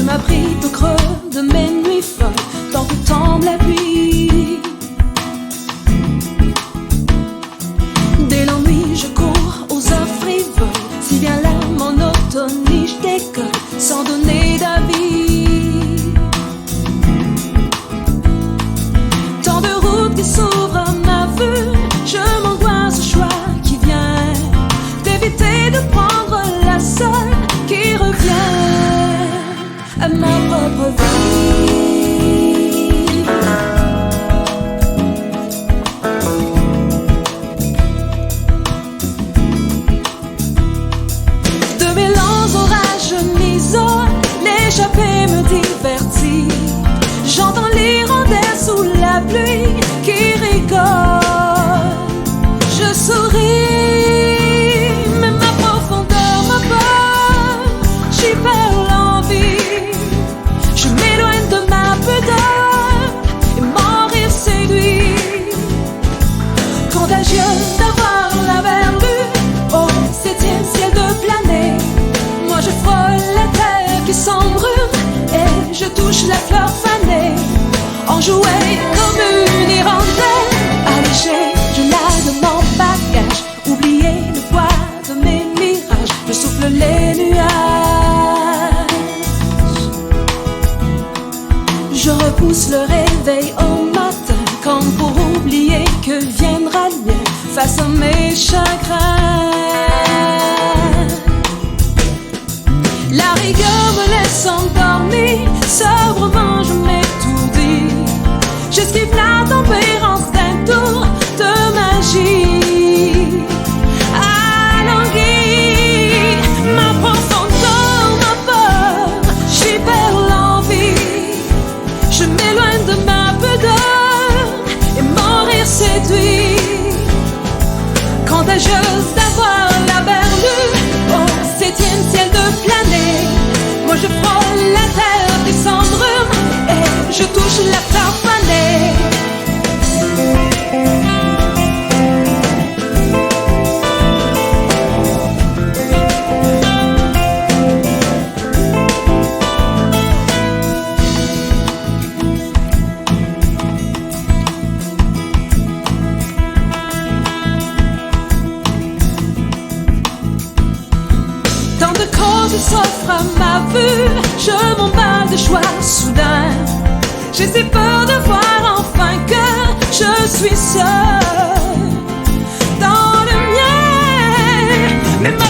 m'abrite au creux de mes nuits folles, tant que tombe la pluie. Dès l'ennui, je cours aux heures frivoles, si bien la monotonie, je décolle sans donner d'avis. Tant de routes qui s'ouvrent à ma vue, je m'angoisse au choix qui vient d'éviter de prendre la seule qui revient à ma propre vie. De mes lents orages m'isole, l'échappée me divertit. J'entends l'hirondelle sous la pluie qui rigole. Je souris, mais ma profondeur m'aborde. J'y perds l'envie, je m'éloigne de ma pudeur et mon rire séduit. Contagieux d'avoir la verlue au septième ciel de planer. Moi je frôle la terre qui s'embrume et je touche la fleur fanée. Enjouée comme une hirondelle, allégée, je nade mon bagage. Oublier le poids de mes mirages, je souffle les nuages. Je repousse le réveil au matin, comme pour oublier que viendra le mien face à mes chagrins. La rigueur me laisse endormie, sobrement je m'étourdis. J'esquive la tempérance d'un tour de magie. Alanguie, ma profondeur m'aborde, j'y perds l'envie. Je m'éloigne de ma pudeur et mon rire séduit. Contagieuse d'avoir la berlue au septième ciel de planer. Moi je frôle la terre qui s'embrume et je touche la fleur fanée. Tant de causes s'offrent à ma vue, je m'emballe de joie soudain. J'ai si peur de voir enfin que je suis seule dans le mien, mais ma